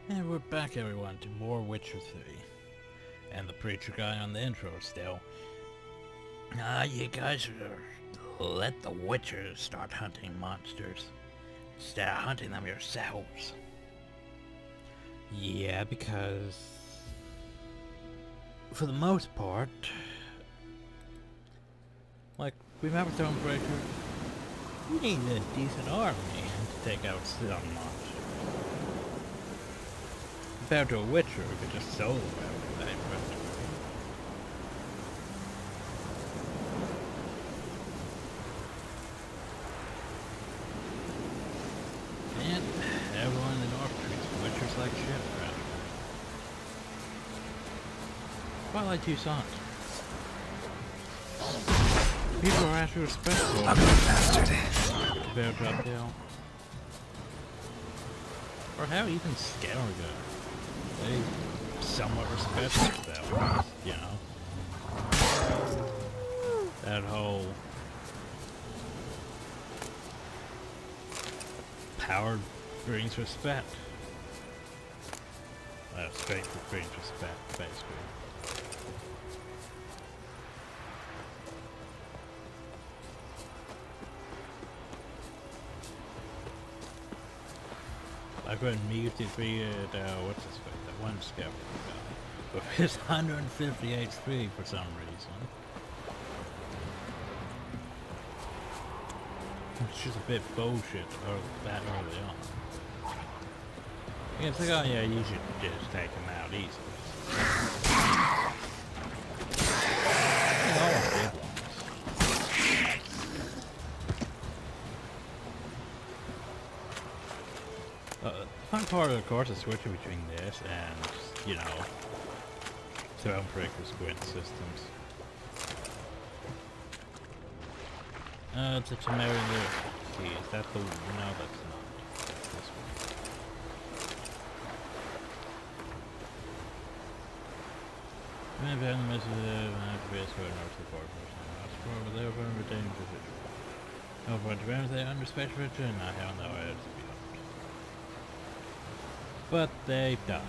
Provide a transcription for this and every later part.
And we're back, everyone, to more Witcher 3. And the preacher guy on the intro still. You guys let the Witchers start hunting monsters instead of hunting them yourselves. Yeah, because for the most part, like, remember Thronebreaker? You need a decent army to take out some monsters. Compared to a Witcher who could just solo everything. And everyone in the North treats Witchers like shit around here. Twilight Toussaint. People are actually respectful. Ugly bastard. Compared to Uphill. Or how even Skellige. They somewhat respect them, you know. That whole power brings respect. Strength brings respect, basically. Like when me defeated, what's his face, that one scout guy, with his 150 HP for some reason. It's just a bit bullshit that early on. You can think, oh yeah, you should just take him out easily. You almost did once. The fun part, of course, is switching between this and, you know, Thronebreaker squid systems. It's a Temerian key. Is that the... No, that's not. This one. Maybe I'm the message I have to be a square north of the port person. I was for there for a danger. No point to be there under special return. I have no idea to be honest. But they've died.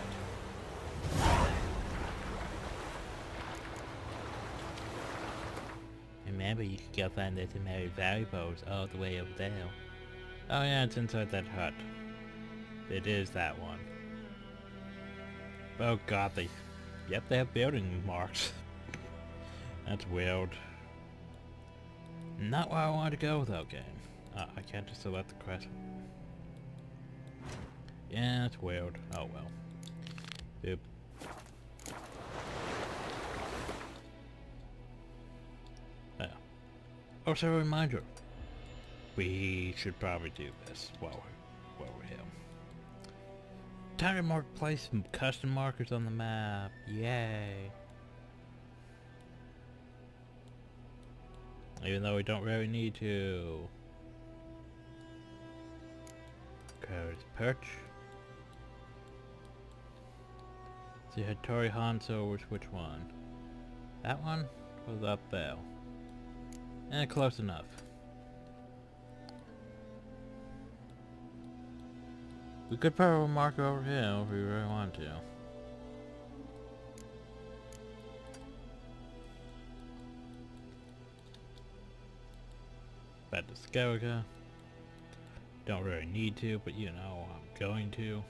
Remember, you could go find the Temerian valuables all the way over there. Oh yeah, it's inside that hut. It is that one. Oh god, yep, they have building marks. That's weird. Not where I want to go though, game. I can't just select the crest. Yeah, that's weird. Oh well. Oop. Also a reminder, we should probably do this while we're here. Time to place some custom markers on the map. Yay. Even though we don't really need to. There's Perch. See, Hattori Hanzo, which one? That one was up there. And close enough. We could put a marker over here if we really want to. Back to Skellige. Don't really need to, but you know, I'm going to.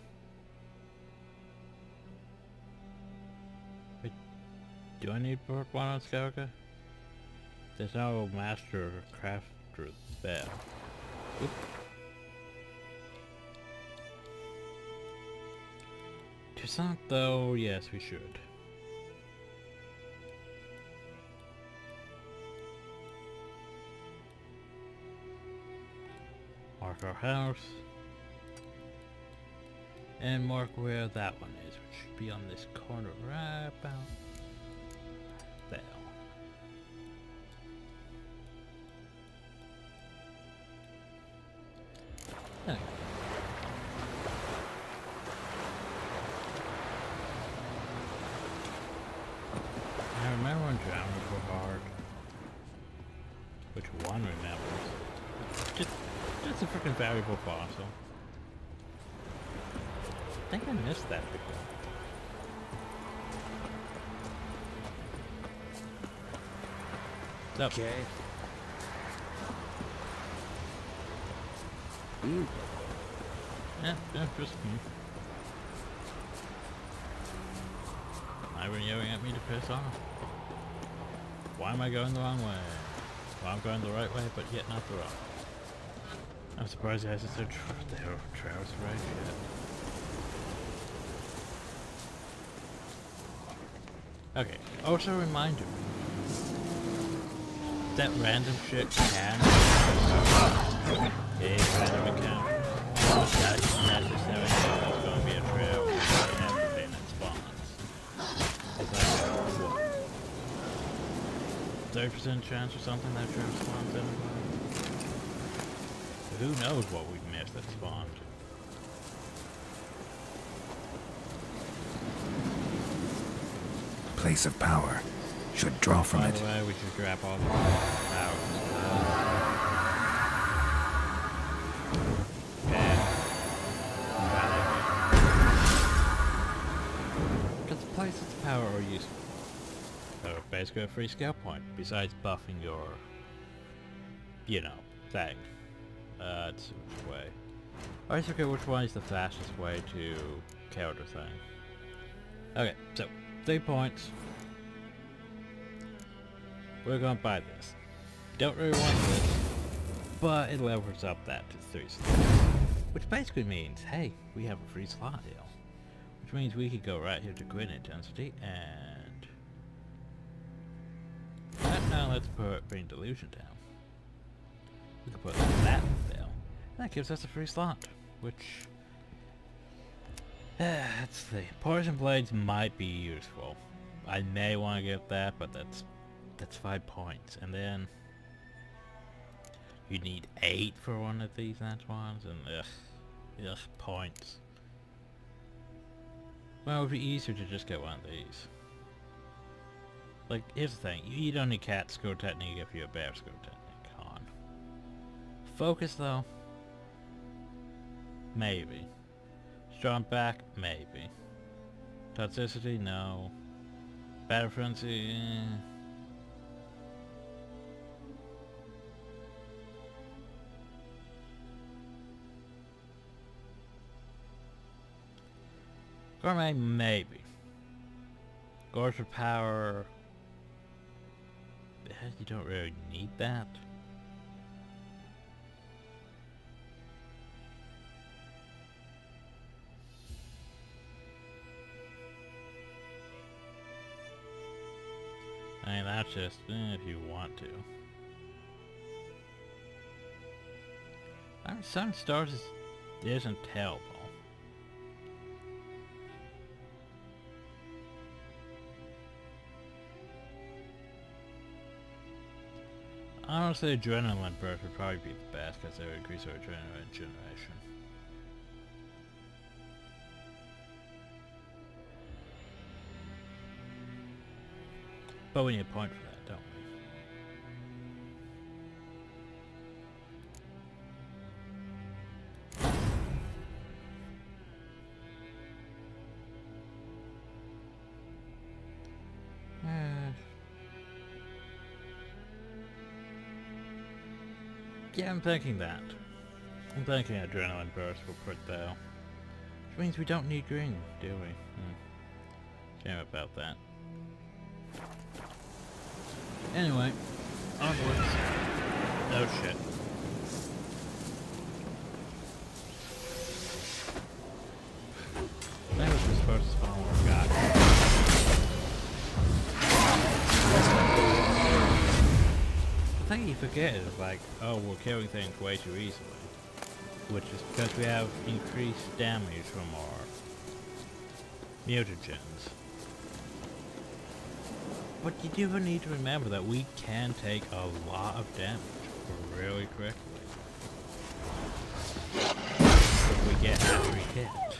Wait, do I need to put one on Skellige? There's no master crafter there. Oop. Toussaint though, yes we should. Mark our house. And mark where that one is, which should be on this corner right about there. Okay. I remember when drowners were hard. Which one remembers? Just a freaking valuable fossil. I think I missed that before. So, Okay. yeah, just me. Why were you yelling at me to piss off? Why am I going the wrong way? Well, I'm going the right way, but yet not the wrong. I'm surprised guys are so they're trousers right shit. Okay, also reminder that random shit can a random account. Not necessarily there's going to be a trail for everything that spawns. It's like what? 30% chance or something that trail spawns anyway. Who knows what we've missed that spawned. Place of power. Should draw from it. By the way, we should grab all the powers. Because the places of power are useful. So basically a free skill point, besides buffing your, you know, thing. Let's see which way. I always forget which one is the fastest way to counter thing. Okay, so 3 points. We're gonna buy this. Don't really want this, but it levels up that to 3 slots. Which basically means, hey, we have a free slot here. Which means we could go right here to grid intensity and... now let's bring delusion down. We can put that there. That gives us a free slot, which... let's see. Poison blades might be useful. I may want to get that, but that's 5 points. And then you need 8 for one of these ones, and ugh, points. Well, it would be easier to just get one of these. Like, here's the thing. You don't need cat skill technique if you're a bear skill technique on. Focus though? Maybe. Strong back? Maybe. Toxicity? No. Battle frenzy? Gourmet? Maybe. Gorge for power? You don't really need that. I mean, that's just if you want to. I mean, Sun Stars isn't terrible. Honestly, Adrenaline Burst would probably be the best because they would increase our adrenaline generation. But we need a point for that, don't we? Yeah, I'm thinking that. I'm thinking Adrenaline Burst will put there. Which means we don't need green, do we? Shame about that. Anyway, onwards. Oh shit. That was the supposed to spawn where we got. The thing you forget is like, oh, we're killing things way too easily. Which is because we have increased damage from our mutagens. But you do need to remember that we can take a lot of damage really quickly. If we get every hit.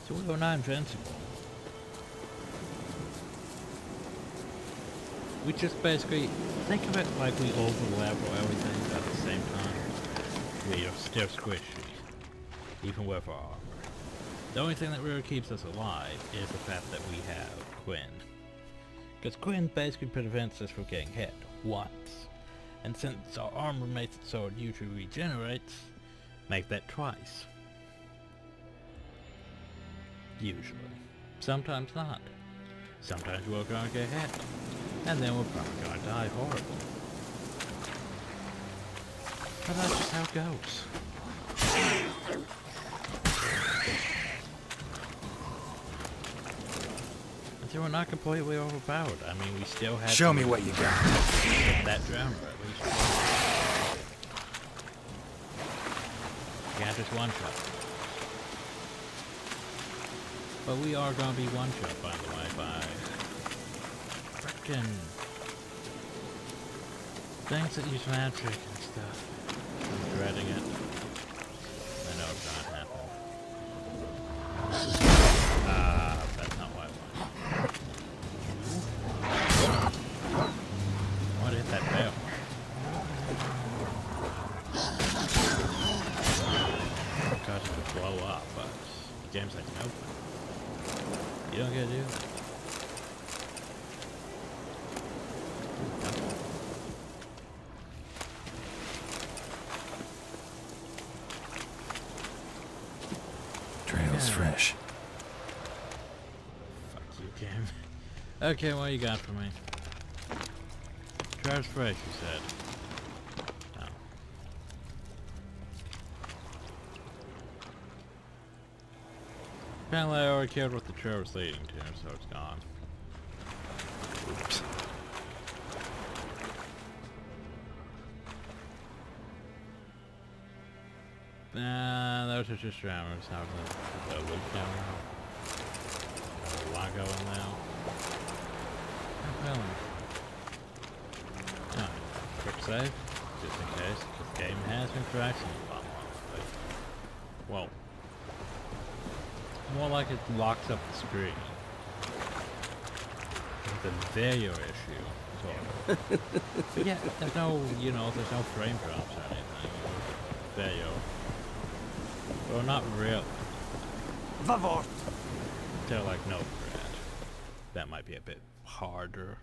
So we're not invincible. We just basically, think of it like we over-level everything at the same time. We are still squishy. Even with our armor. The only thing that really keeps us alive is the fact that we have Quinn. Because Quinn basically prevents us from getting hit once. And since our armor makes it so it usually regenerates, make that twice. Usually. Sometimes not. Sometimes we're gonna get hit. And then we're probably gonna die horribly. But that's just how it goes. And so we're not completely overpowered. I mean, we still have... Show me what you got. That drowner, at least. You can't just one-shot. But we are gonna be one-shot, by the way, by... frickin' things that use magic and stuff. I'm dreading it. I know it's not happening. That's not what I want. What hit that bell? Because it would blow up, but the game's like, nope. You don't get to do that. Trail's fresh. Fuck you, game. Okay, what you got for me? Trail's fresh, you said. Oh. Apparently I already cared what the trail was leading to, so it's gone. Oops. Those are just rammers. How the loop down now? Why go in now? Oh, quick save, just in case, because the game has been crashing a lot more. Well, more like it locks up the screen. It's a video issue, sort of. But yeah, there's no, there's no frame drops or anything. Video. Well, not really. Vavort! They're like, no, Brad. That might be a bit harder.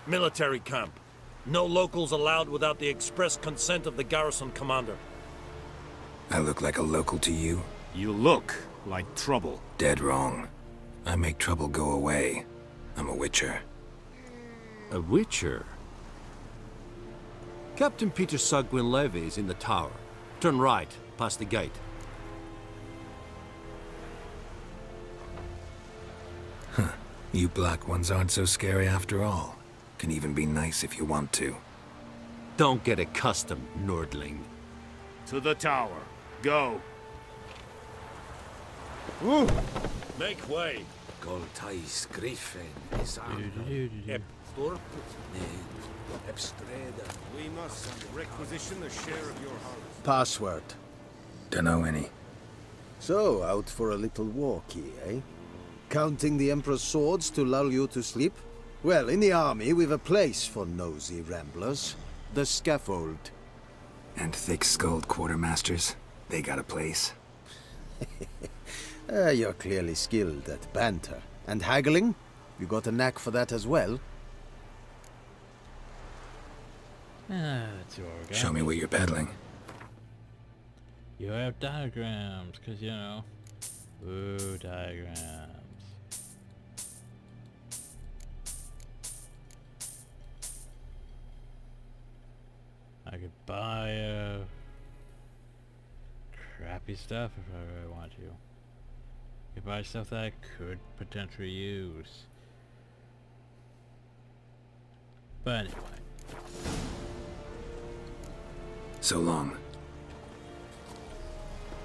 Military camp. No locals allowed without the express consent of the garrison commander. I look like a local to you? You look like trouble. Dead wrong. I make trouble go away. I'm a witcher. A witcher? Captain Peter Sagwin Levy is in the tower. Turn right, past the gate. Huh. You black ones aren't so scary after all. Can even be nice if you want to. Don't get accustomed, Nordling. To the tower. Go. Woo! Make way. Goltais Griffin is We must requisition the share of your harvest. Password. Dunno any. So, out for a little walkie, eh? Counting the Emperor's swords to lull you to sleep? Well, in the army, we've a place for nosy ramblers. The scaffold. And thick-skulled quartermasters. They got a place. You're clearly skilled at banter. And haggling? You got a knack for that as well? That's your organ. Show me what you're peddling. You have diagrams, because, ooh, diagrams. I could buy, crappy stuff if I really want to. I could buy stuff that I could potentially use. But anyway. So long.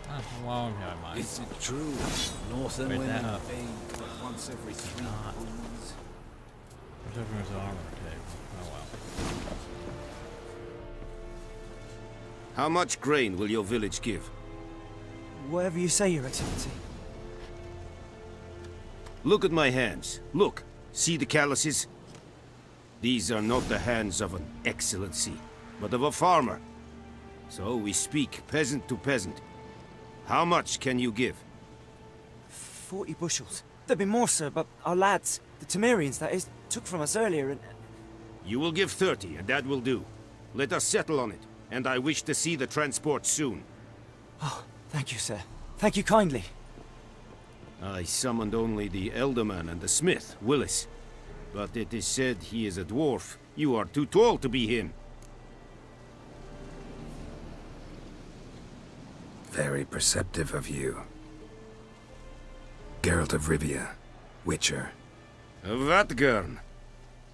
Oh, long time, Mike. Is it true? Northern Wait, women that bathe but once every 3 not. moons. What's over his armor table? Oh well. How much grain will your village give? Whatever you say, Your Excellency. Look at my hands. Look. See the calluses? These are not the hands of an excellency, but of a farmer. So we speak peasant to peasant. How much can you give? 40 bushels. There'd be more, sir, but our lads, the Temerians that is, took from us earlier and... You will give 30, and that will do. Let us settle on it, and I wish to see the transport soon. Oh, thank you, sir. Thank you kindly. I summoned only the Elderman and the smith, Willis. But it is said he is a dwarf. You are too tall to be him. Very perceptive of you. Geralt of Rivia, Witcher. Vatgern.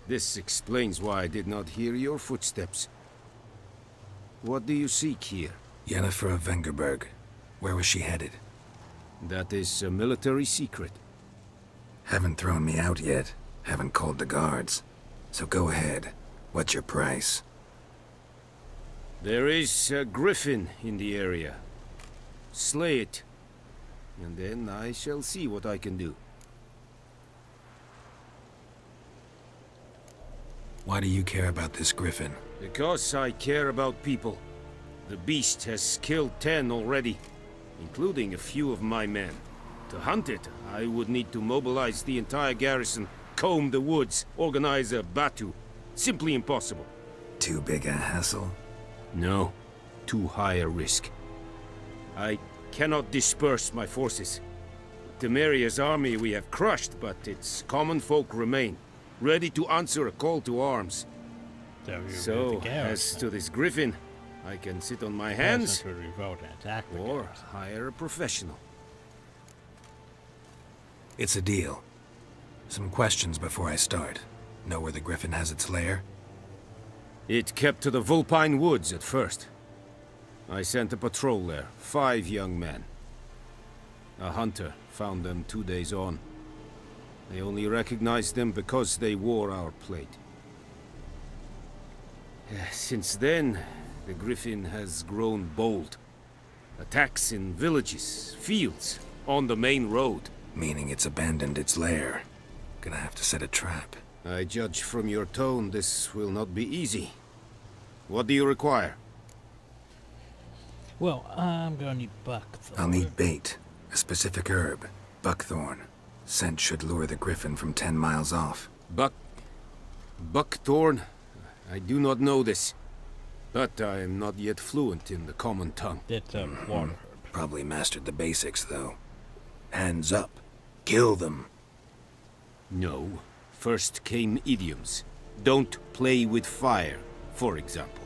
This explains why I did not hear your footsteps. What do you seek here? Yennefer of Vengerberg. Where was she headed? That is a military secret. Haven't thrown me out yet. Haven't called the guards. So go ahead. What's your price? There is a griffin in the area. Slay it. And then I shall see what I can do. Why do you care about this griffin? Because I care about people. The beast has killed 10 already, including a few of my men. To hunt it, I would need to mobilize the entire garrison, comb the woods, organize a batu. Simply impossible. Too big a hassle? No, too high a risk. I cannot disperse my forces. Temeria's army we have crushed, but its common folk remain, ready to answer a call to arms. So, as to this griffin, I can sit on my hands, or hire a professional. It's a deal. Some questions before I start. Know where the griffin has its lair? It kept to the Vulpine Woods at first. I sent a patrol there, 5 young men. A hunter found them 2 days on. I only recognized them because they wore our plate. Since then, the griffin has grown bold. Attacks in villages, fields, on the main road. Meaning it's abandoned its lair. Gonna have to set a trap. I judge from your tone this will not be easy. What do you require? Well, I'm gonna need buckthorn. I'll need bait. A specific herb. Buckthorn. Scent should lure the griffin from 10 miles off. Buckthorn? I do not know this. But I am not yet fluent in the common tongue. It's a water herb. Probably mastered the basics, though. Hands up. Kill them. No. First came idioms. Don't play with fire, for example.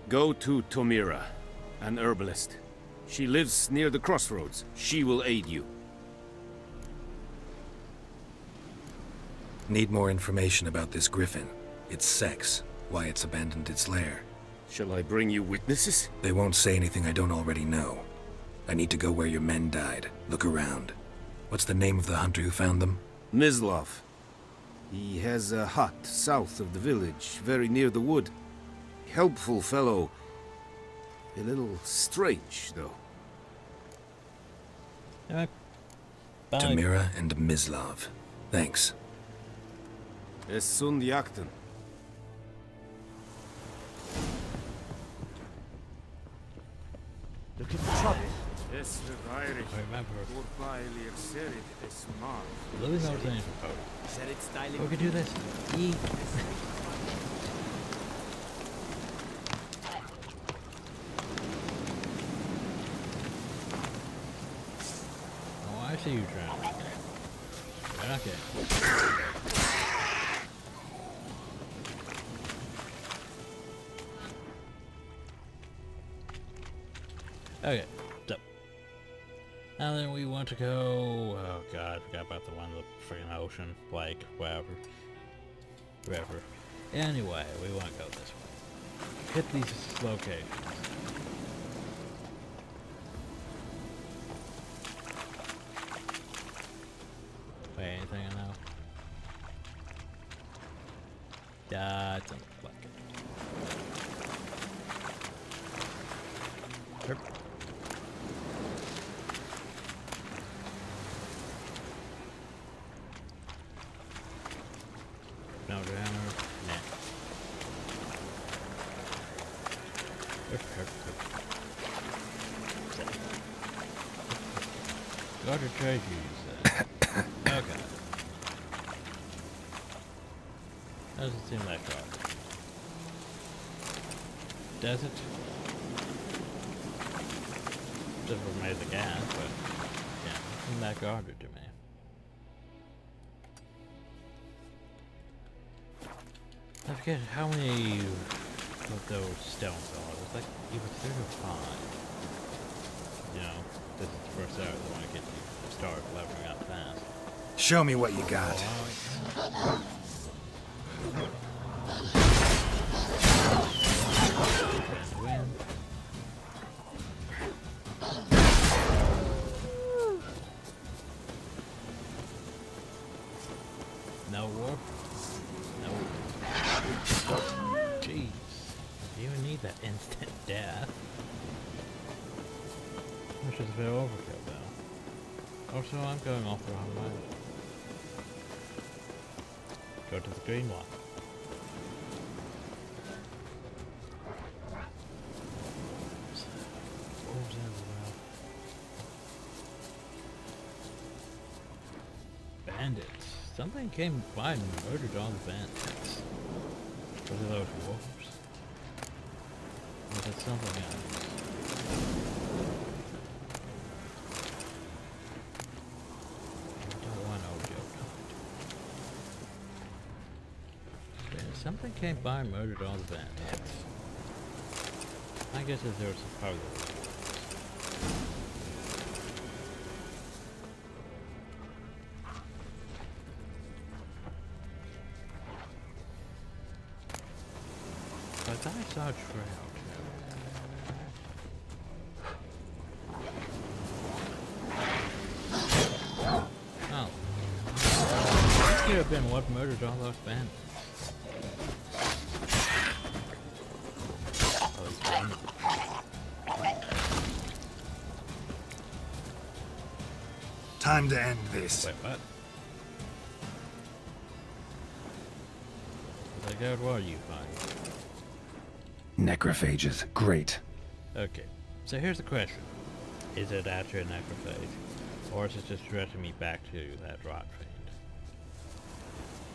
Go to Tomira, an herbalist. She lives near the crossroads. She will aid you. Need more information about this griffin. Its sex, why it's abandoned its lair. Shall I bring you witnesses? They won't say anything I don't already know. I need to go where your men died. Look around. What's the name of the hunter who found them? Mislav. He has a hut south of the village, very near the wood. Helpful fellow. A little strange, though. Bye. Tomira and Mislav. Thanks. Es sund jakten. Look at the trouble. Remember, living over the we could do this. Yeet. Oh, I see you trying. Okay. Okay, so. And then we want to go... Oh god, I forgot about the one in the freaking ocean. Like, whatever. Whatever. Anyway, we want to go this way. Hit these locations. Wait, anything I know? Doesn't look like it. Herp. No hammer. Nah. Herp, herp, herp. Go to trade you said. Okay. Doesn't seem that hard. Does it? Just for me the gas, but yeah, it seemed that guarded to me. I forget how many of those stones are. There's like either 3 or 5. You know, this is the first hour I want to get you to start leveling up fast. Show me what you got. No warp? No. Jeez. You even need that instant death. Which is a bit overkill though. Also, I'm going off the wrong way. Go to the green one. Bandits. Something came by and murdered all the bandits. Was it those wolves? Or was it something else? I don't want no joke. Something came by and murdered all the bandits. I guess if there was a part of the but I saw a trail too. Oh. This could have been what murdered all those bandits. Oh, he's running. Time to end this. Wait, what? Like, out what are you finding? Necrophages. Great. Okay, so here's the question. Is it actually a necrophage? Or is it just directing me back to that rot fiend?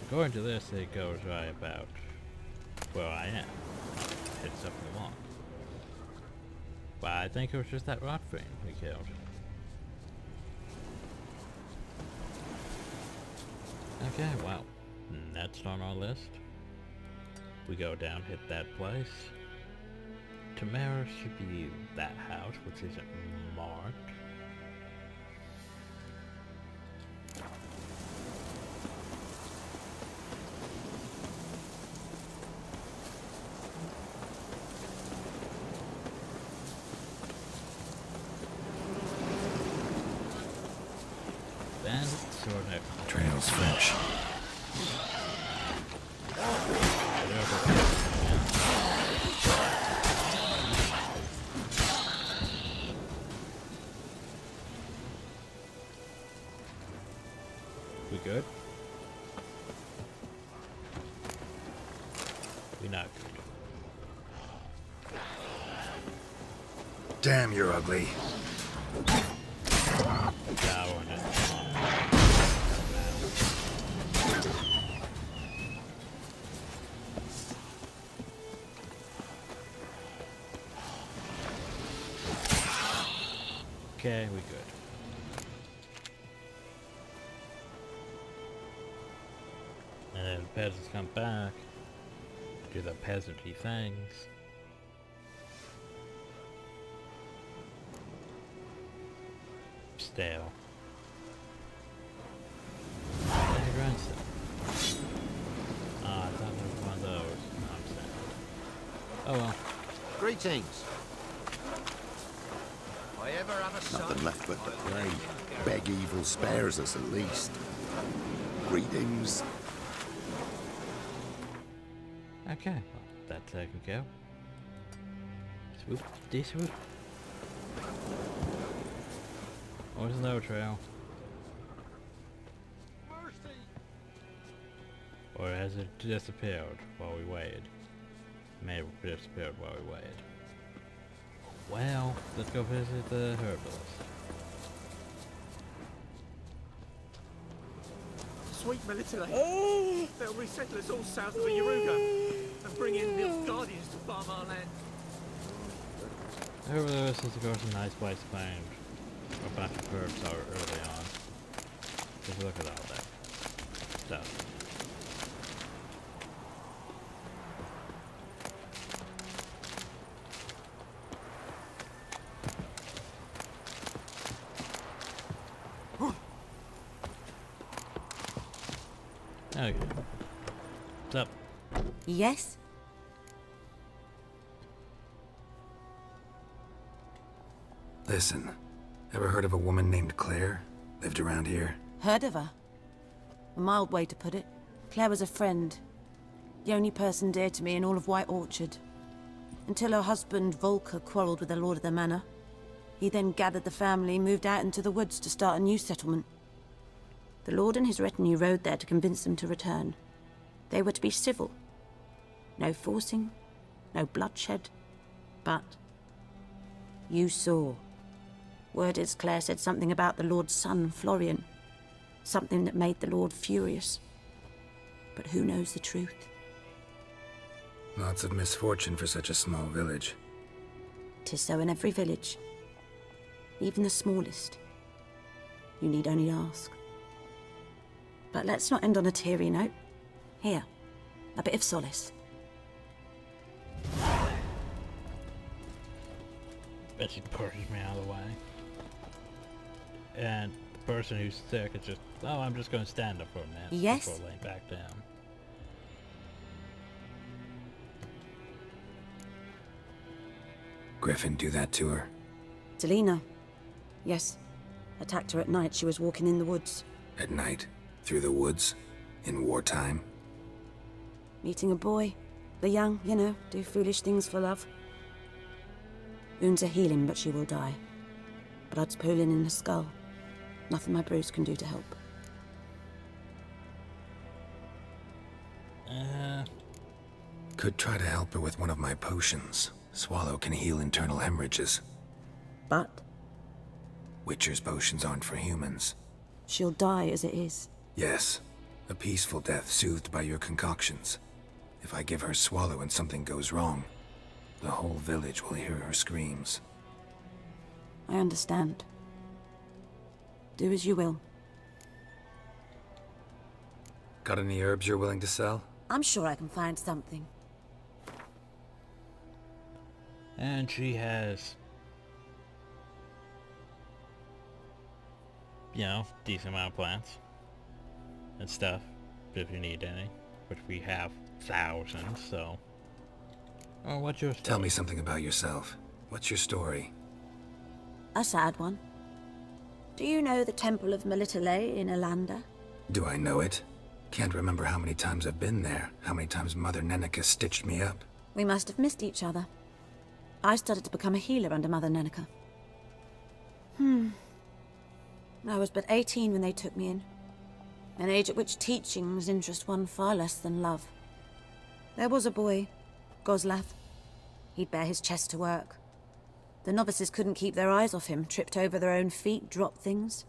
According to this, it goes right about where I am. Hit something wrong. But I think it was just that rot fiend we killed. Okay, well, next on our list, we go down, hit that place. Tamara should be that house, which isn't marked. Bandits or next? Trail's fresh. We good? We not good. Damn, you're ugly. Down it. Okay, we good. And then the peasants come back, do the peasantry things. Stale. Hey, grandson. Ah, I thought there was one of those. I'm sad. Oh well. Greetings. If I ever have a son, Nothing left but to pray. Beg evil spares us at least. Greetings. Okay, well, that's taken care of. Swoop, de-swoop. Where's the lower trail? Or has it disappeared while we waited? May have disappeared while we waited. Well, let's go visit the herbalist. sweet Melitele. They'll resettle us all south of the Yaruga and bring in Nilfgaardians to farm our land. Over there, this is of course a nice place to find a bunch of herbs early on. Just look at all that stuff. Okay. What's up? Yes? Listen, ever heard of a woman named Claire? Lived around here? Heard of her? A mild way to put it. Claire was a friend. The only person dear to me in all of White Orchard. Until her husband, Volker, quarreled with the lord of the manor. He then gathered the family, moved out into the woods to start a new settlement. The lord and his retinue rode there to convince them to return. They were to be civil. No forcing, no bloodshed. But you saw. Word is Claire said something about the lord's son, Florian. Something that made the lord furious. But who knows the truth? Lots of misfortune for such a small village. 'Tis so in every village. Even the smallest. You need only ask. But let's not end on a teary note. Here, a bit of solace. Bet she pushes me out of the way. And the person who's sick is just, oh, I'm just going to stand up for a minute yes? before laying back down. Griffin do that to her? Delina. Yes. Attacked her at night. She was walking in the woods. At night? Through the woods? In wartime? Meeting a boy. The young, you know, do foolish things for love. Wounds are healing, but she will die. Blood's pooling in her skull. Nothing my bruise can do to help. Could try to help her with one of my potions. Swallow can heal internal hemorrhages. But? Witcher's potions aren't for humans. She'll die as it is. Yes. A peaceful death soothed by your concoctions. If I give her Swallow and something goes wrong, the whole village will hear her screams. I understand. Do as you will. Got any herbs you're willing to sell? I'm sure I can find something. And she has, you know, decent amount of plants and stuff, if you need any, which we have thousands, so. Oh, what's your story? Tell me something about yourself. What's your story? A sad one. Do you know the Temple of Melitele in Alanda? Do I know it? Can't remember how many times I've been there, how many times Mother Neneka stitched me up. We must have missed each other. I started to become a healer under Mother Neneka. I was but 18 when they took me in. An age at which teachings interest one far less than love. There was a boy, Goslav. He'd bare his chest to work. The novices couldn't keep their eyes off him, tripped over their own feet, dropped things.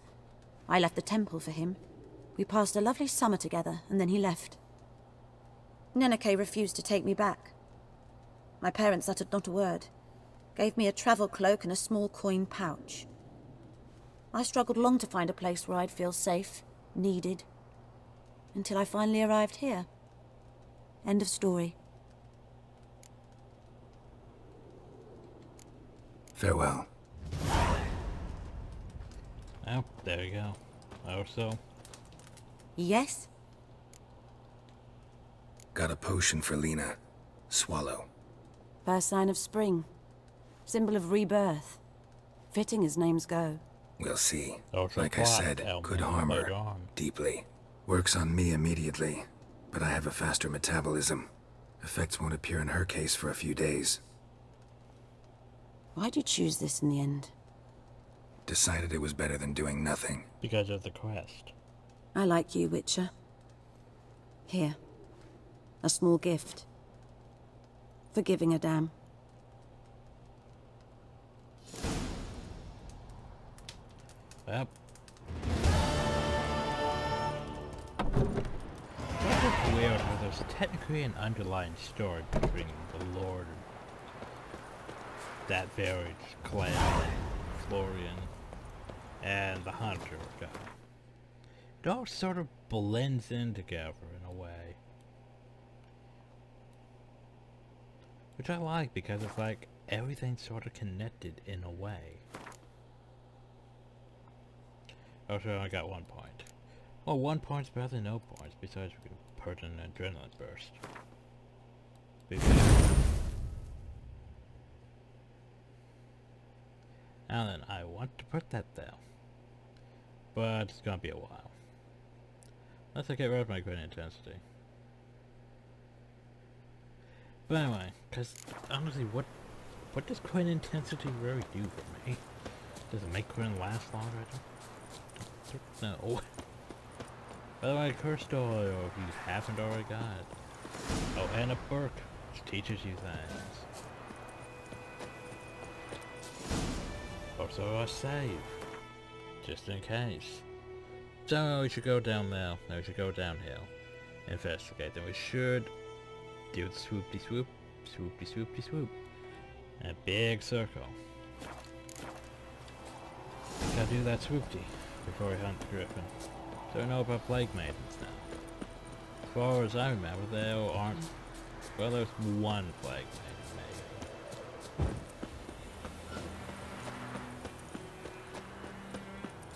I left the temple for him. We passed a lovely summer together, and then he left. Neneke refused to take me back. My parents uttered not a word. Gave me a travel cloak and a small coin pouch. I struggled long to find a place where I'd feel safe, needed, until I finally arrived here. End of story. Farewell. Oh, there you go. Oh, so. Yes? Got a potion for Lena. Swallow. First sign of spring. Symbol of rebirth. Fitting as names go. We'll see. Like I said, could harm her. Deeply. Works on me immediately. But I have a faster metabolism. Effects won't appear in her case for a few days. Why'd you choose this in the end? Decided it was better than doing nothing. Because of the quest. I like you, Witcher. Here. A small gift. For giving a damn. Yep. weird how there's technically an underlying story between the Lord, that very clan, Florian, and the Hunter guy. It all sort of blends in together in a way. Which I like because it's like everything's sort of connected in a way. Also, I got 1 point. Well, 1 point's better than no points, besides we can put an adrenaline burst. Now then, I want to put that there. But it's gonna be a while. Unless I get rid of my grid intensity. But anyway, because honestly, what does grid intensity really do for me? Does it make grid last longer? I don't know. By the way, cursed oil, if you haven't already got it. Oh, and a perk, which teaches you things. Also a save, just in case. So we should go down there. No, we should go downhill. Investigate. Then we should do the swoopty swoop, swoopty swoopty swoop. In a big circle. Gotta do that swoopty before we hunt the Griffin. So I know about Plague Maidens now. As far as I remember, there aren't... Well, there's one Plague Maiden, maybe.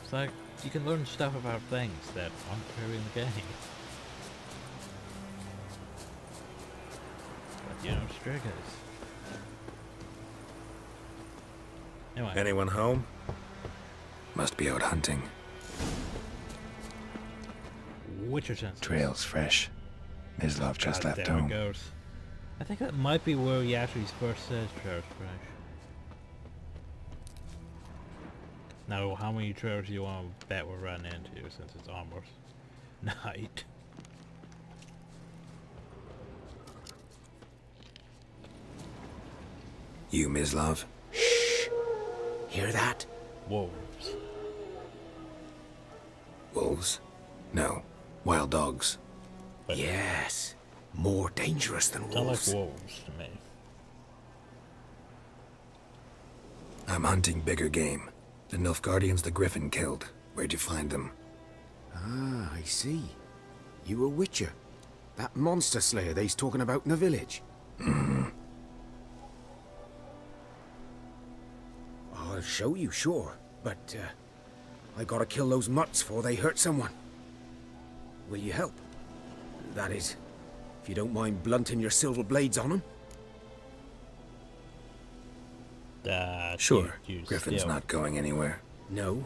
It's like, you can learn stuff about things that aren't really in the game. But you know, Striggers. Anyway. Anyone home? Must be out hunting. Witcher senses. Trail's fresh. Mislav just left there home. It goes. I think that might be where he actually first says trail's fresh. Now, how many trails do you want to bet we'll run into since it's almost night? You, Mislav? Shh! Hear that? Wolves. Wolves? No. Wild dogs. But yes. More dangerous than sound wolves. like wolves to me. I'm hunting bigger game. The Nilfgaardians the Griffin killed. Where'd you find them? Ah, I see. You a witcher. That monster slayer they's talking about in the village. Mm-hmm. I'll show you, sure. But, I gotta kill those mutts before they hurt someone. Will you help? That is, if you don't mind blunting your silver blades on them. Sure. Griffin's not going anywhere. No.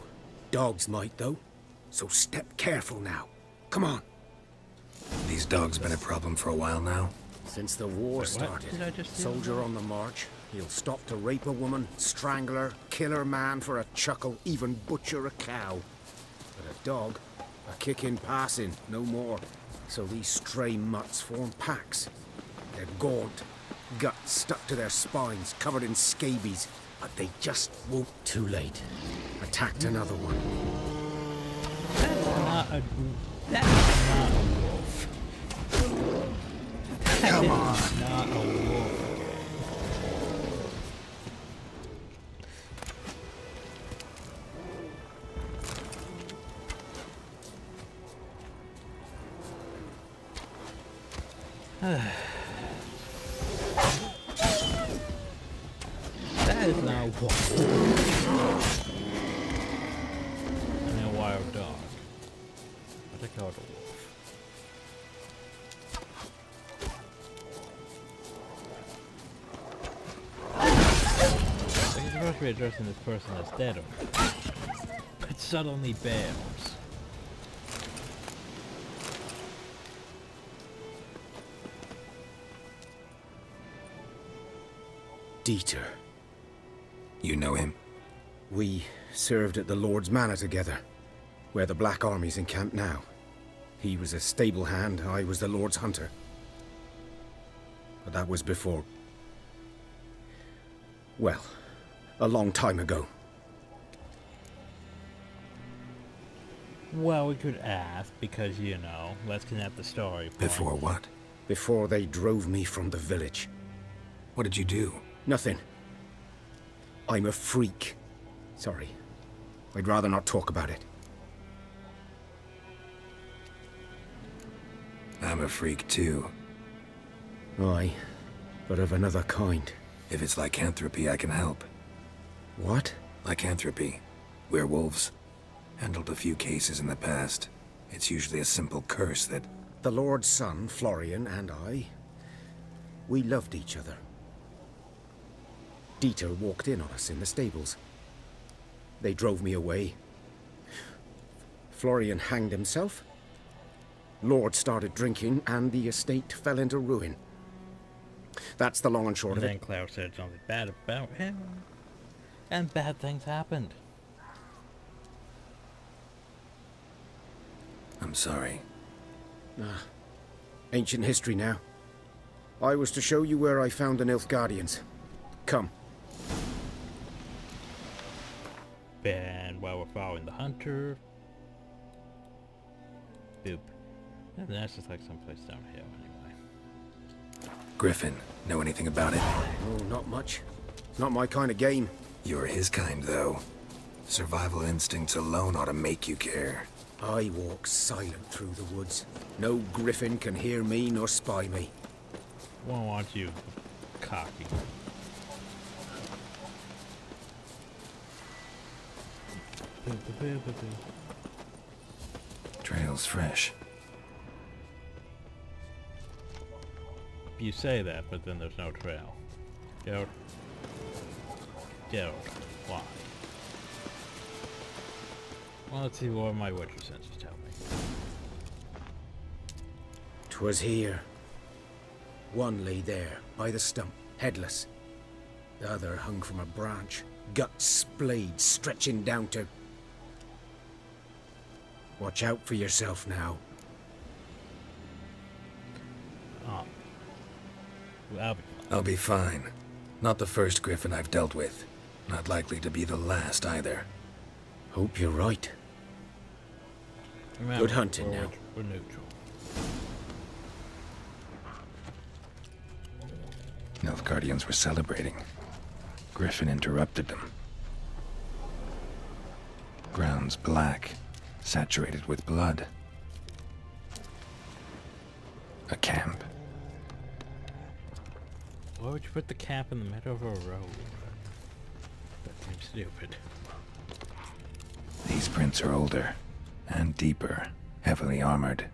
Dogs might, though. So step careful now. Come on. These dogs been a problem for a while now? Since the war started. Soldier on the march. He'll stop to rape a woman, strangle her, kill her man for a chuckle, even butcher a cow. But a dog, a kick in passing, no more. So these stray mutts form packs. They're gaunt, guts stuck to their spines, covered in scabies, but they just won't. Too late. Attacked another one. That's not a wolf. Come on. Not a wolf. That is not a wolf. I mean a wild dog. But they call it a wolf. You're supposed to be addressing this person that's dead already. But suddenly bails. Dieter. You know him? We served at the Lord's Manor together, where the Black Army's encamped now. He was a stable hand, I was the Lord's hunter. But that was before... well, a long time ago. Well, we could ask, because, you know, let's connect the story point. Before what? Before they drove me from the village. What did you do? Nothing. I'm a freak. Sorry. I'd rather not talk about it. I'm a freak too. Aye, but of another kind. If it's lycanthropy, I can help. What? Lycanthropy. Werewolves. Handled a few cases in the past. It's usually a simple curse that... The Lord's son, Florian, and I... we loved each other. Dieter walked in on us in the stables. They drove me away. Florian hanged himself. Lord started drinking, and the estate fell into ruin. That's the long and short of it. And then Klaus said something bad about him. And bad things happened. I'm sorry. Ancient history now. I was to show you where I found the Nilfgaardians. Come. And while we're following the hunter... Boop. Yeah, that's just like someplace downhill anyway. Griffin, know anything about it? Oh, not much. It's not my kind of game. You're his kind, though. Survival instincts alone ought to make you care. I walk silent through the woods. No griffin can hear me nor spy me. Won't want you cocky. Trail's fresh. You say that, but then there's no trail. Geralt. Why? Well, let's see what my Witcher senses tell me. 'Twas here. One lay there, by the stump, headless. The other hung from a branch, guts splayed, stretching down to... Watch out for yourself now. Oh. Well, I'll be fine. Not the first griffin I've dealt with. Not likely to be the last either. Hope you're right. Remember, good hunting now. We're neutral. Nilfgaardians were celebrating. Griffin interrupted them. Ground's black, saturated with blood. A camp. Why would you put the camp in the middle of a road? That seems stupid. These prints are older, and deeper, heavily armored.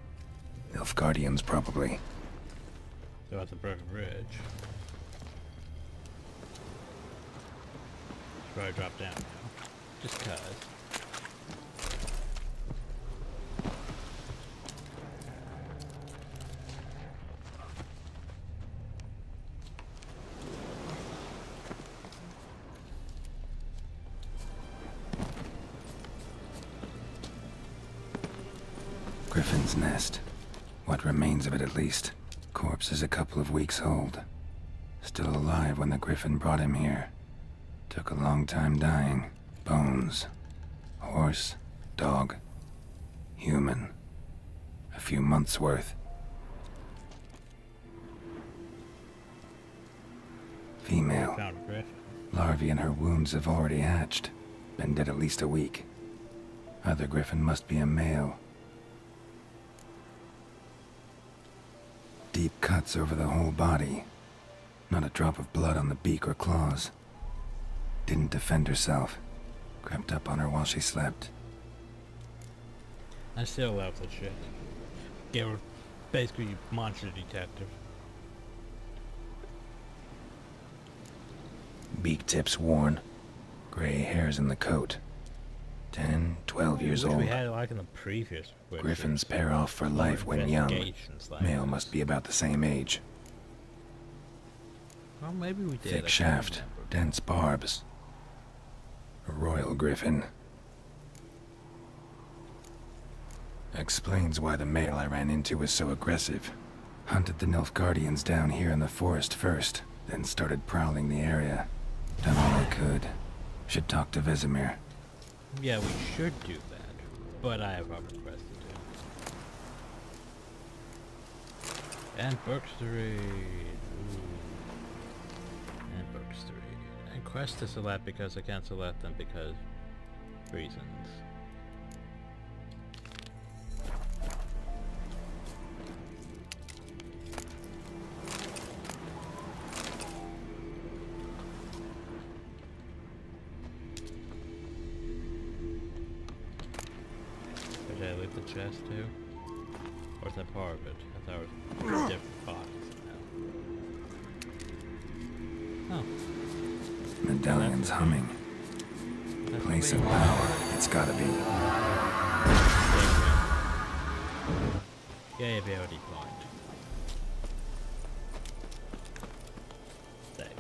Nilfgaardians, probably. So at the broken bridge. Should probably drop down now. Just cause. Griffin's nest. What remains of it, at least. Corpse is a couple of weeks old. Still alive when the Griffin brought him here. Took a long time dying. Bones. Horse. Dog. Human. A few months' worth. Female. Found a Griffin. Larvae in her wounds have already hatched. Been dead at least a week. Other Griffin must be a male. Deep cuts over the whole body. Not a drop of blood on the beak or claws. Didn't defend herself. Crept up on her while she slept. I still love that shit. Yeah, we're basically monster detective. Beak tips worn. Gray hairs in the coat. 10, 12 years Which old. we had like in the previous Witcher. Griffins pair off for life when young. Investigations like Male this. must be about the same age. Well, maybe we did. I Thick can't shaft, remember. dense barbs. A royal griffin. Explains why the male I ran into was so aggressive. Hunted the Nilfgaardians down here in the forest first, then started prowling the area. Done all I could. Should talk to Vesemir. Yeah, we should do that. But I have other quests to do. And Burke Street. And Burke Street. And quest to select because I can't select them because reasons. Did I leave the chest too? Or is that part of it? I thought it was a different box. Oh. Medallion's humming. Place of power. It's gotta be. Yeah, ability point. Save.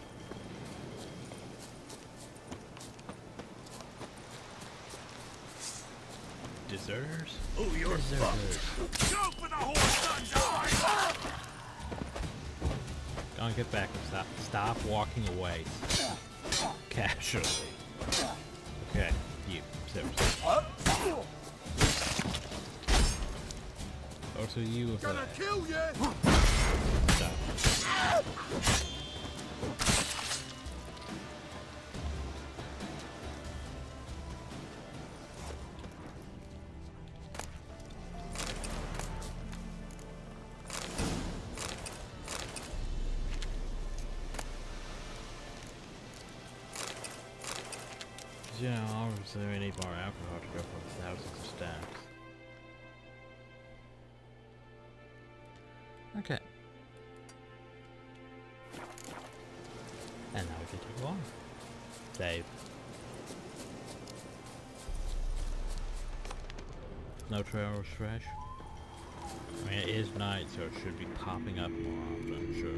Deserters? Oh, you're Deserters. Go for the horse eye! Go and get back and stop walking away. Casually. Okay, you. Seriously. Also you with Gonna that. kill you! Stop. You know, obviously we need more alcohol to go for thousands of stacks. Okay. And now we can take one. Save. No trails fresh. I mean, it is night, so it should be popping up more often, I'm sure.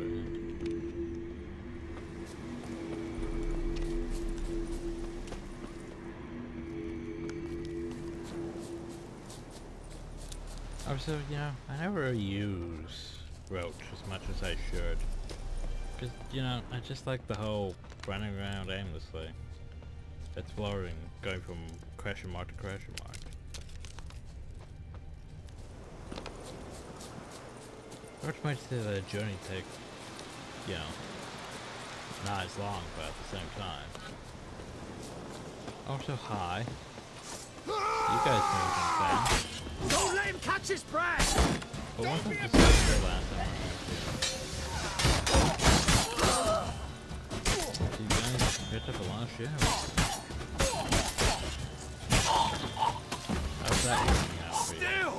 Also, you know, I never use Roach as much as I should. Because, you know, I just like the whole running around aimlessly. Exploring, going from question mark to question mark. Roach makes the journey take, you know, not as long, but at the same time. Also, hi. You guys know what I'm saying. Don't let him catch his breath! But one thing to say last time you guys picked up a lot of shit. How's that working out for you?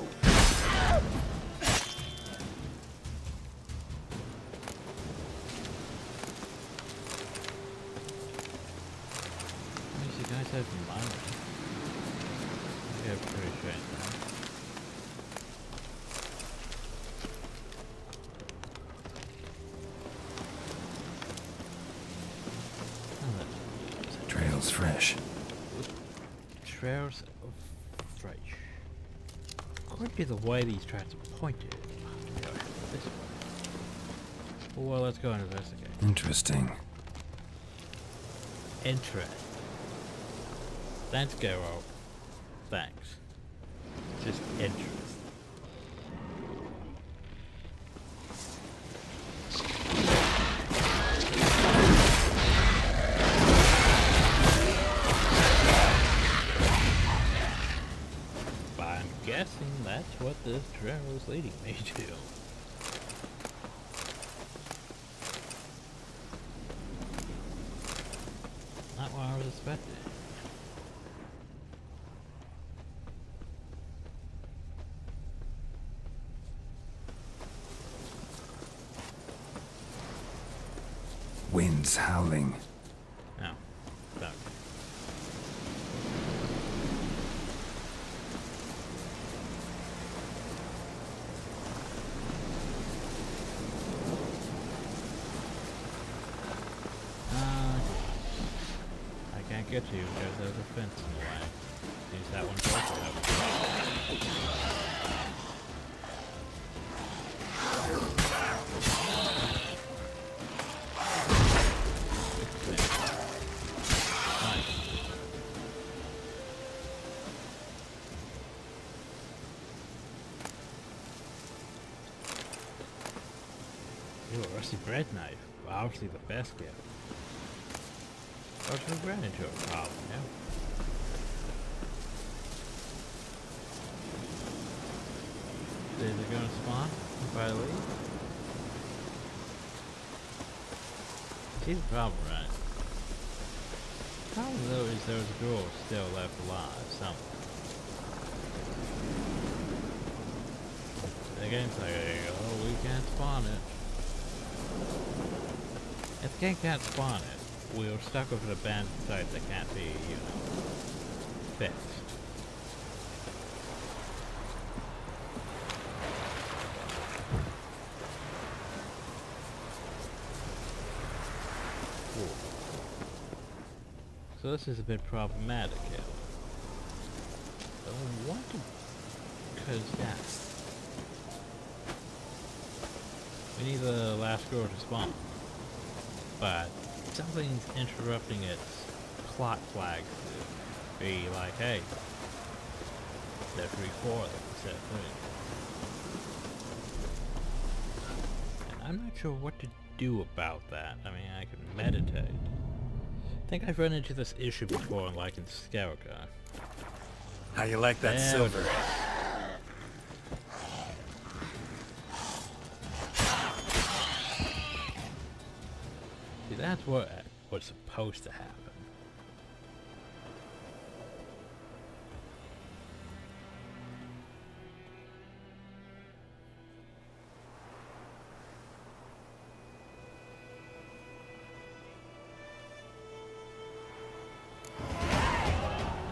At least you guys have some money. Yeah, pretty strange, huh? Trail's fresh. Trails of fresh. Could be the way these tracks are pointed. Go this way. Well, let's go and investigate. Interesting. Interesting. Thanks, Garo. Thanks. Just interesting. I'm guessing that's what this trail is leading me to. Not what I was expecting. Winds howling. No. Fuck. I can't get to you because there's a fence in the way. Use that one first. Rusty bread knife. Obviously the best gift. Oh, so we ran into a problem, yeah. Is it gonna spawn if I leave? See the problem, right? The problem though is there's a girl still left alive somewhere. The game's like, oh, we can't spawn it. If the game can't spawn it, we're stuck with an abandoned site that can't be, you know, fixed. So this is a bit problematic here. So I want to, because yeah, we need the last girl to spawn, but something's interrupting its plot flags to be like, hey, there should be 4 of them instead of 3. And I'm not sure what to do about that. I mean, I could meditate. I think I've run into this issue before, like in Skellige. How you like that silver? See, that's what was supposed to happen.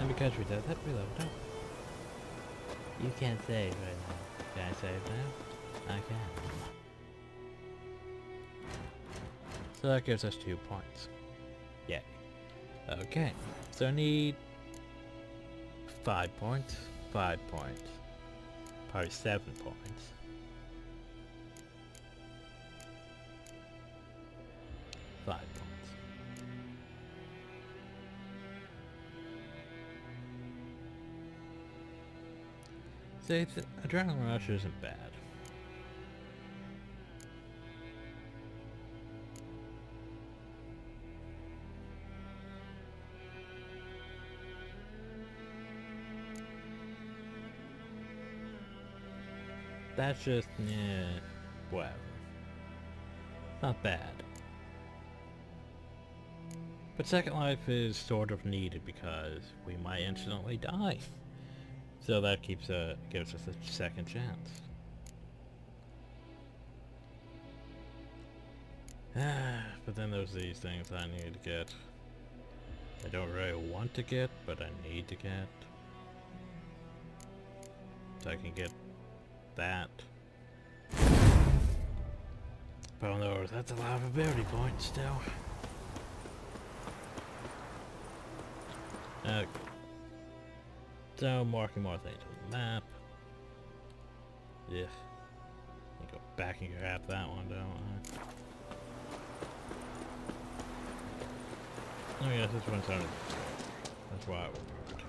Because we did that, reload. No. You can't save right now. Can I save now? I can. So that gives us 2 points. Yay. Okay. So I need 5 points, 5 points, probably 7 points. 5 points. See, the Adrenaline Rush isn't bad. That's just, whatever. Not bad. But Second Life is sort of needed because we might instantly die. So that gives us a second chance. But then there's these things I need to get. I don't really want to get, but I need to get. So I can get that. But no, that's a lot of ability points still. So, marking more things on the map. Yeah. You go back and grab that one, don't I? Oh yes, this one's under the floor. That's why it worked.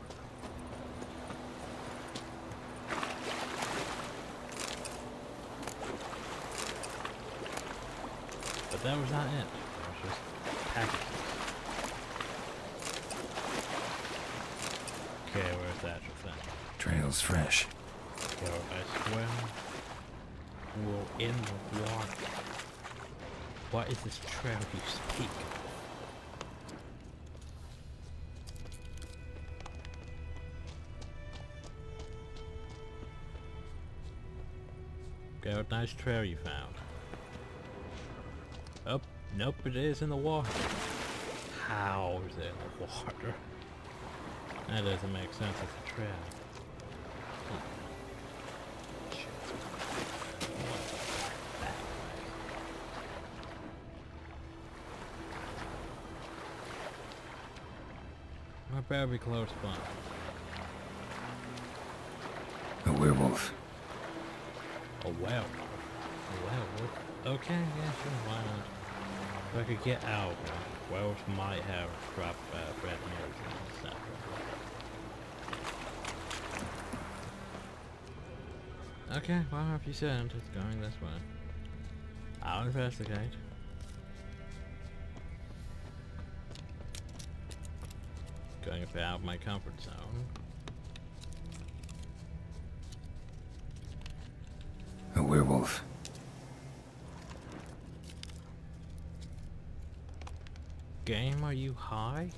But that was not it. That was just packages. Okay, where's that thing? Trail's fresh. So I swim. We're in the water. What is this trail you speak? Okay, what nice trail you found. Oh, nope, it is in the water. How is it in the water? That doesn't make sense as a trail. I better be close by. A werewolf. A werewolf? A werewolf? Okay, yeah, sure, why not? If I could get out, werewolves might have dropped red nose and stuff. Okay, well, if you said it's going this way. I'll investigate. Going a bit out of my comfort zone. A werewolf. Game, are you high?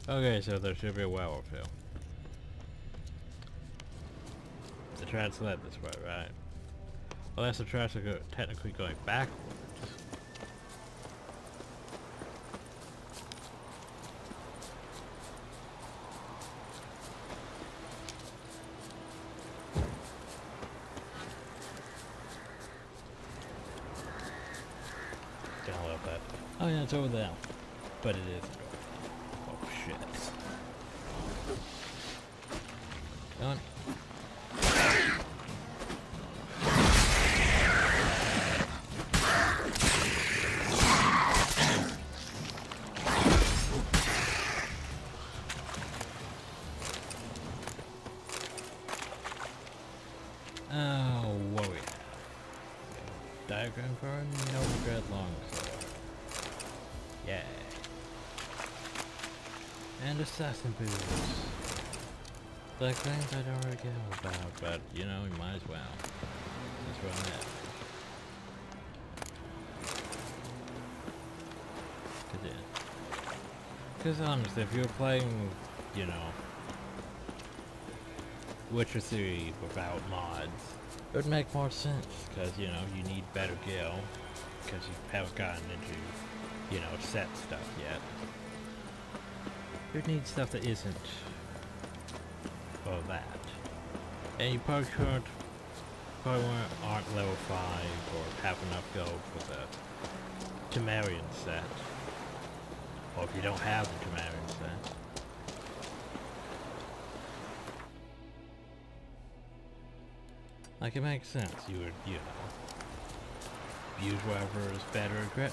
Okay, so there should be a werewolf here. The tracks led this way, right? Well, that's the tracks are technically going backwards. Don't love that. Oh yeah, it's over there. But it is. Oh shit. Come on. Oh, what we have? Diagram for no regret longsword. Yeah. And assassin boots. Like things I don't really care about, but you know, you might as well. That's what I'm at. Because honestly, if you're playing, you know, Witcher 3 without mods, it would make more sense, because, you know, you need better gear, because you haven't gotten into, you know, set stuff yet. You need stuff that isn't all that. And you probably aren't level 5 or have enough gold for the Temerian set. Or if you don't have the Temerian set. Like, it makes sense. You would, you know, use whatever is better equipment.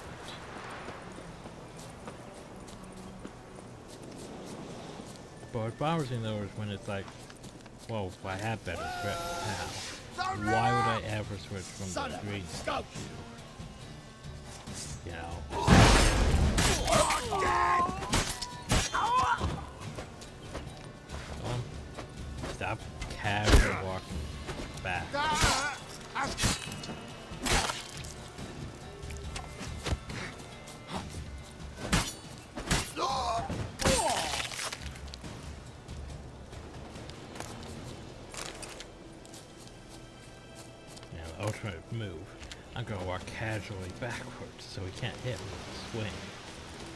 But what's bothering though is when it's like, well, if I have better equipment now, why would I ever switch from the green to, you know? Stop casually walking back. Now, the ultimate move. I'm gonna walk casually backwards so he can't hit me with a swing.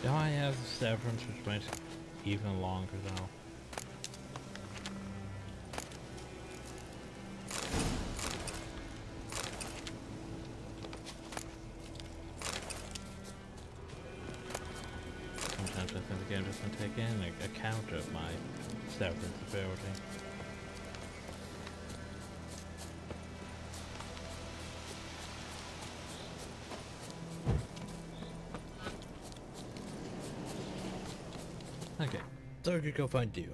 Now I have the severance, which makes it even longer though. Sometimes I think the game doesn't take in account of my severance ability. Okay, so you go find Dune.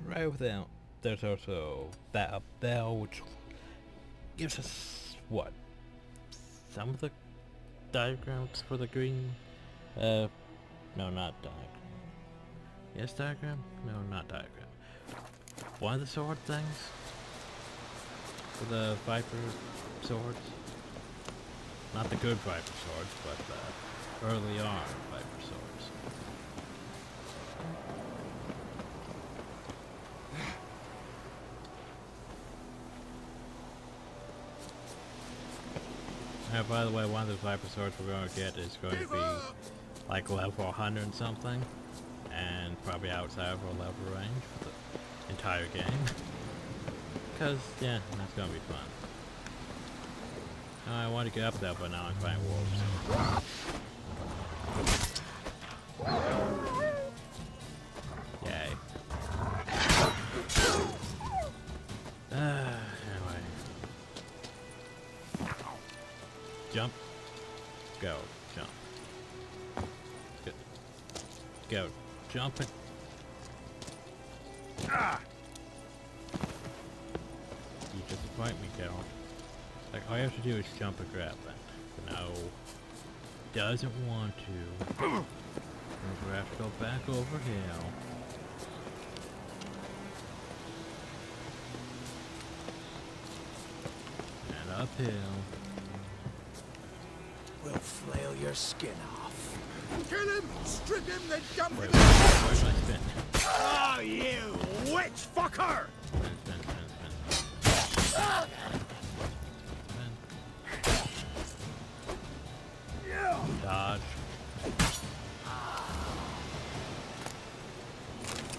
Right over there, there's also that up there, which gives us, what, some of the diagrams for the green, no, not diagram. Yes, diagram? No, not diagram. One of the sword things? For the Viper swords? Not the good Viper swords, but the early on Viper swords. By the way, one of the Viper swords we're going to get is going to be like level 100 and something, and probably outside of our level range for the entire game. Because, yeah, that's going to be fun. I want to get up there, but now I'm fighting wolves. Yay. Anyway. Jump. Go. Jump. Good. Go. Jump it. Ah! You just fight me, Carol. Like, all you have to do is jump and grab that. No. Doesn't want to. We have to go back over here. And uphill. We'll flail your skin off. Kill him! Strip him, then dump him! Where's my spin? Oh, you witch fucker! Spin. Dodge.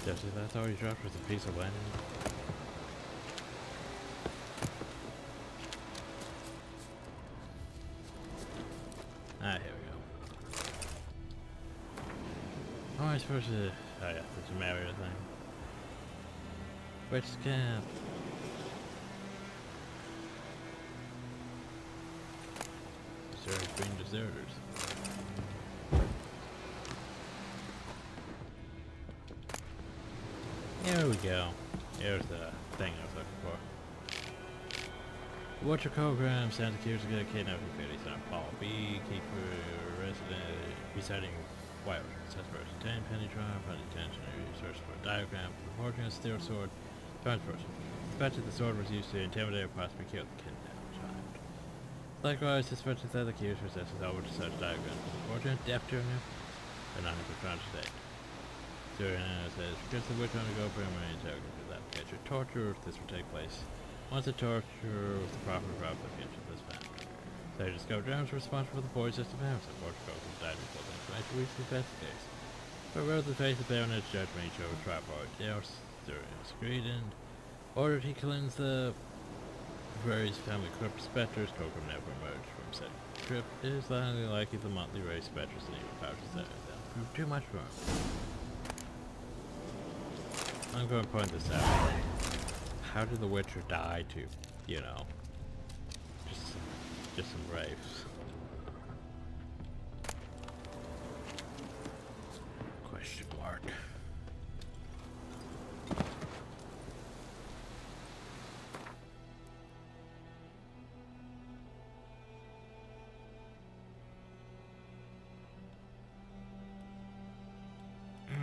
Jesse, that's all you dropped was a piece of land. Ah, here we go. Oh, I'm supposed to... Oh yeah, it's a Mario thing. Witch camp. Deserters being deserters. Here we go. Here's the thing I was looking for. Watcher program, Santa Cruz to get a kidnapping He's on Paul Beekeeper, resident, residing Wild. Says person 10, penny trial, penny attention, search for a diagram, reporting a steel sword, finds person. Suspected the sword was used to intimidate or possibly kill the kidnapped child. Likewise, suspected that the accused possesses over to such diagrams. Unfortunate death to him, and not been found to date. Suriana says, because the witch undergo primary interrogation without catch or torture, this will take place. Once the torture with the proper provocation of this fact. They discovered Jones was responsible for the boy's system parents and Portugal who died before the information reached the investigators. But wrote the face of baronet's judgment each over tripod Deus, Surianus agreed and ordered he cleanse the various family corrupt specters. Coco never emerged from said trip. It is highly likely the monthly race specters and evil powers that proved too much for him. I'm going to point this out. How did the Witcher die to, you know, just some wraiths? Question mark.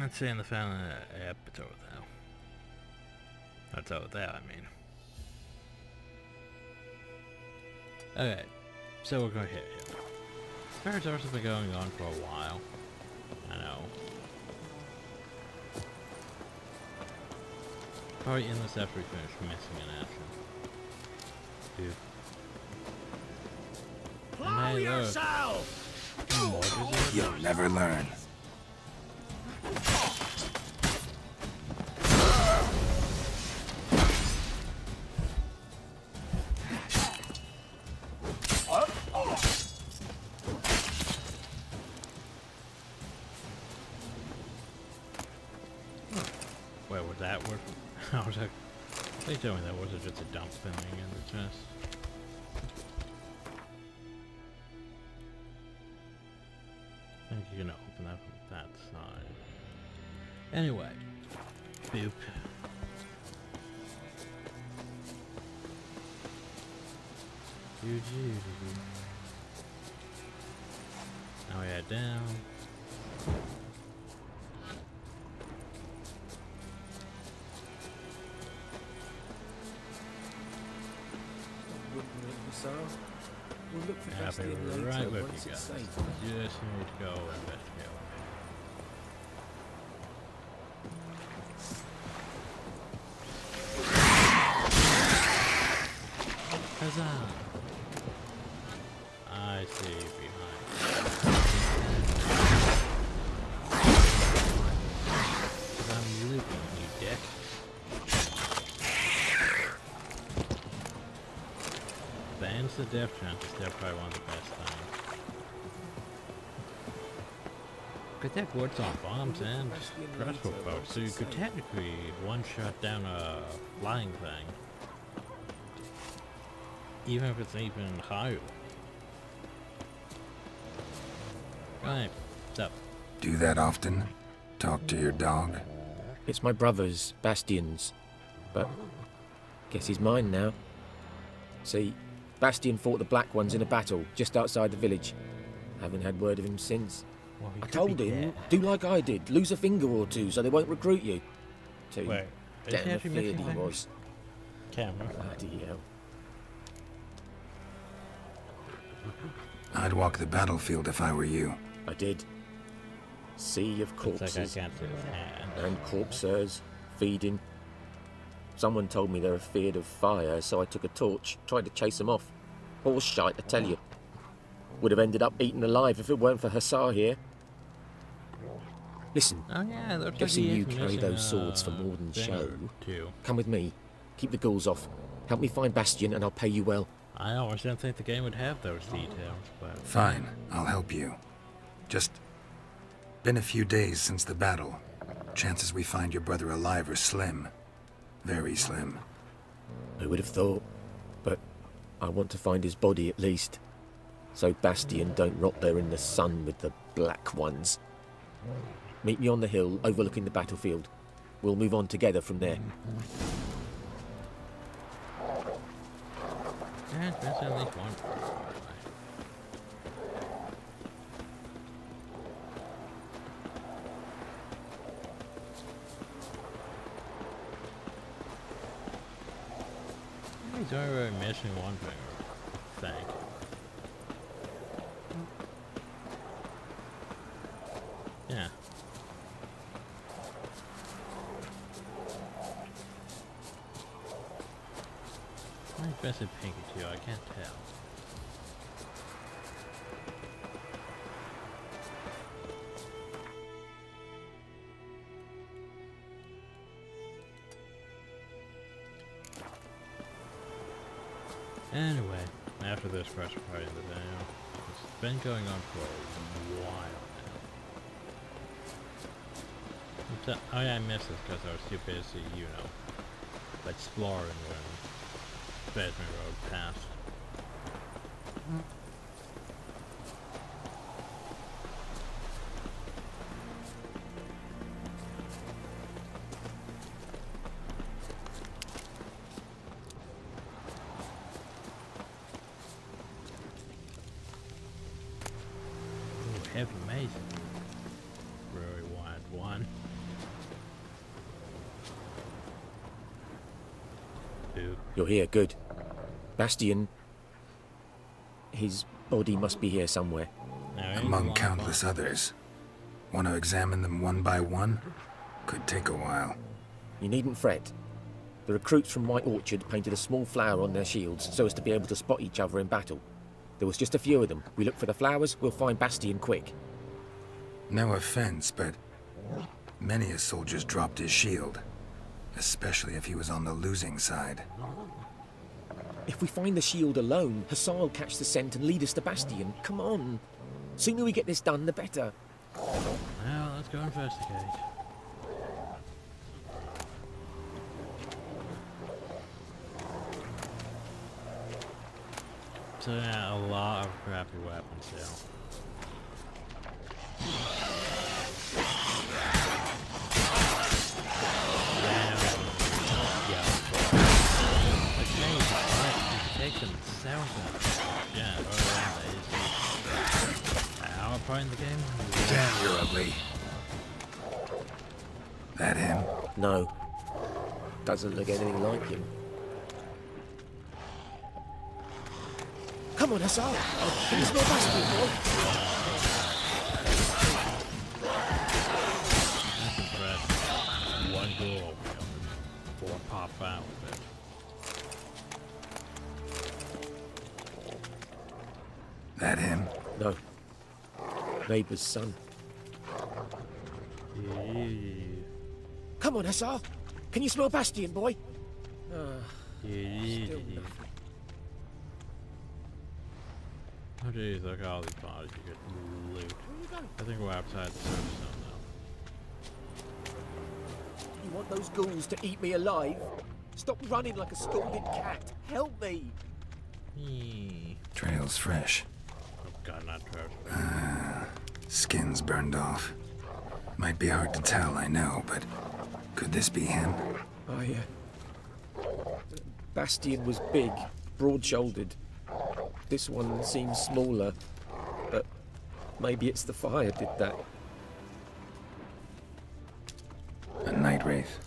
Let's say in the family episode now. That's over there, I mean. Okay, so we're going here. Spare Doors have been going on for a while. I know. Probably in this after we finish missing an action. Dude. Plow yourself! You'll never learn. Please tell me that wasn't just a dump filling in the chest. I think you can open that from that side. Anyway. Boop. Now we head down. We'll look for I'll be right with you guys. Just need to go investigate. Huzzah! I see you behind. I'm looking, you dick. Bans the death chances, they're probably one of the best things. Could that works on bombs and crossbow bolts, so you could technically one-shot down a flying thing. Even if it's even higher. Right, what's up? Do that often? Talk to your dog? It's my brother's, Bastion's, but guess he's mine now. See, Bastion fought the Black Ones in a battle just outside the village. Haven't had word of him since. Well, I told him, do like I did, lose a finger or two so they won't recruit you. Too Wait, is he damn actually afraid missing he fingers? was. Camera. Bloody hell. I'd walk the battlefield if I were you. I did. Sea of Looks like I corpses can't see his hand. and corpsers feeding. Someone told me they were feared of fire, so I took a torch, tried to chase them off. Horse shite, I tell you. Would have ended up eaten alive if it weren't for Hussar here. Listen, Oh yeah, looks like guessing he you is carry missing, those swords for more than finger show. Too. Come with me. Keep the ghouls off. Help me find Bastion and I'll pay you well. I always didn't think the game would have those details, but Fine, I'll help you. Just been a few days since the battle. Chances we find your brother alive are slim. Very slim. Who would have thought? But I want to find his body at least. So Bastion don't rot there in the sun with the Black Ones. Meet me on the hill overlooking the battlefield. We'll move on together from there. yeah, that's at least one. He's already missing one finger, I think. Yeah. Why is it pinky too? I can't tell. Anyway, after this first part of the video, it's been going on for a while now. Oh yeah, I missed this because I was too busy, you know, exploring when Bedman Road passed. Ooh, heavy mason. Very wide one. You're here, good. Bastion... His body must be here somewhere. Among countless others. Want to examine them one by one? Could take a while. You needn't fret. The recruits from White Orchard painted a small flower on their shields so as to be able to spot each other in battle. There was just a few of them. We look for the flowers, we'll find Bastion quick. No offense, but many a soldier's dropped his shield. Especially if he was on the losing side. If we find the shield alone, Hussar will catch the scent and lead us to Bastion. Come on. Sooner we get this done, the better. Well, let's go investigate. So yeah, a lot of crappy weapons still. Take them south of yeah, our part in the game. Damn, you're ugly. That him? No. Doesn't look anything like him. Come on, Hussar! Can you smell Bastion, boy? That's impressive. One goal. 4 pop out with it. That him? No. Neighbour's son. Come on, Hussar! Can you smell Bastion, boy? Still nothing. Oh jeez, look at all these bodies you could loot. I think we're outside the surface zone now. You want those ghouls to eat me alive? Stop running like a scalded cat. Help me! Trail's fresh. Oh god, not trash. Skin's burned off. Might be hard to tell, I know, but could this be him? Bastion was big, broad-shouldered. This one seems smaller, but maybe it's the fire did that. A night wraith.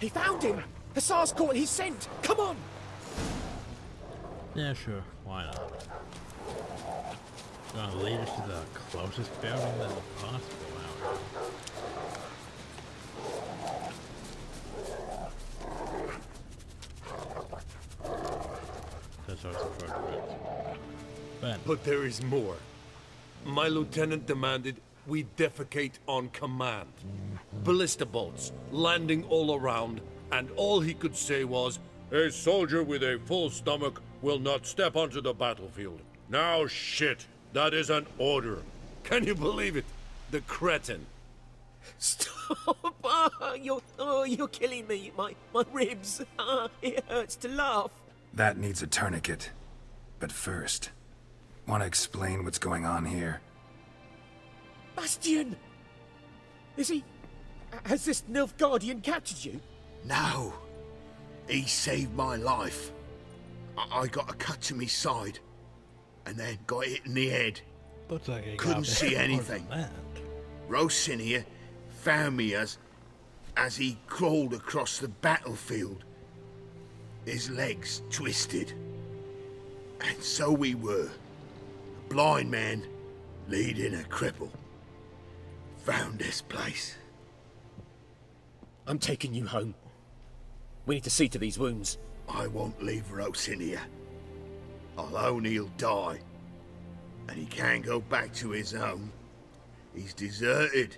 He found him! Hussar's caught his scent! Come on! Yeah, sure. Why not? Gonna lead us to the closest building that's possible out here. That's also part of it. But there is more. My lieutenant demanded we defecate on command. Ballista bolts, landing all around, and all he could say was, "A soldier with a full stomach will not step onto the battlefield." Now shit, that is an order. Can you believe it? The cretin. Stop! You're killing me. My ribs. It hurts to laugh. That needs a tourniquet. But first, want to explain what's going on here? Bastian! Has this Nilfgaardian captured you? No. He saved my life. I got a cut to my side, and then got hit in the head. Looks like he Couldn't see anything. Rosinia found me as he crawled across the battlefield. His legs twisted. And so we were. A blind man leading a cripple. Found this place. I'm taking you home. We need to see to these wounds. I won't leave Rosinia. Alone he'll die. And he can't go back to his home. He's deserted.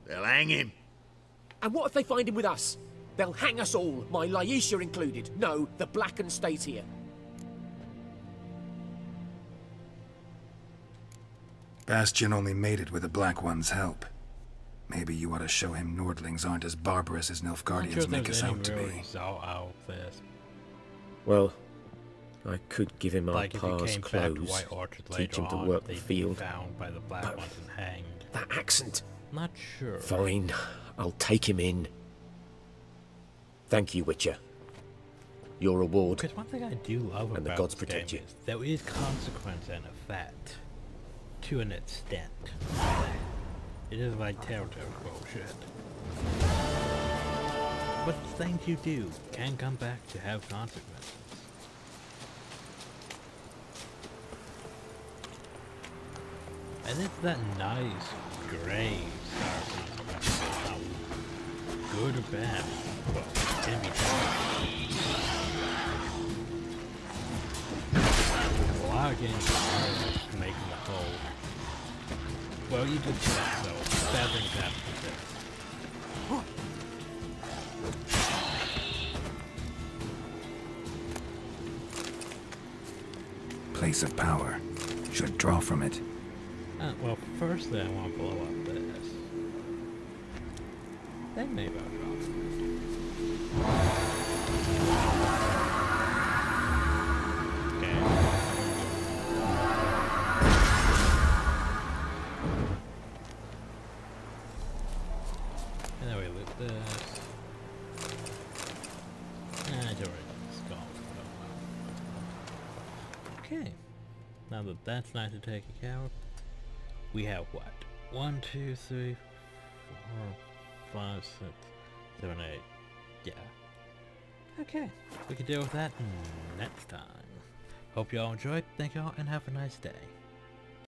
They'll hang him. And what if they find him with us? They'll hang us all, my Laisha included. No, the Blackened stays here. Bastian only made it with the Black One's help. Maybe you ought to show him Nordlings aren't as barbarous as Nilfgaardians make us out to be. Well, I could give him our past clothes, teach him to work the field. Found by the Black Ones and hanged. That accent. Not sure. Fine, I'll take him in. Thank you, Witcher. Your reward. Because one thing I do love and about the gods this protect game you. is there is consequence and effect, to an extent. It is like Telltale bullshit. But things you do can come back to have consequences. And it's that nice gray style. Good or bad, well, it can be a lot of games are just making the whole. Well, you just do that, so bad things happen to this. Place of power. Should draw from it. Well, firstly I want to blow up this. Then maybe I'll drop it. Okay. And then we loot this. I don't really like this golf. Okay. Now that that's nice to take care of, we have what? 1, 2, 3, 4, 5, 6, 7, 8. Yeah. Okay. We can deal with that next time. Hope you all enjoyed. Thank you all and have a nice day.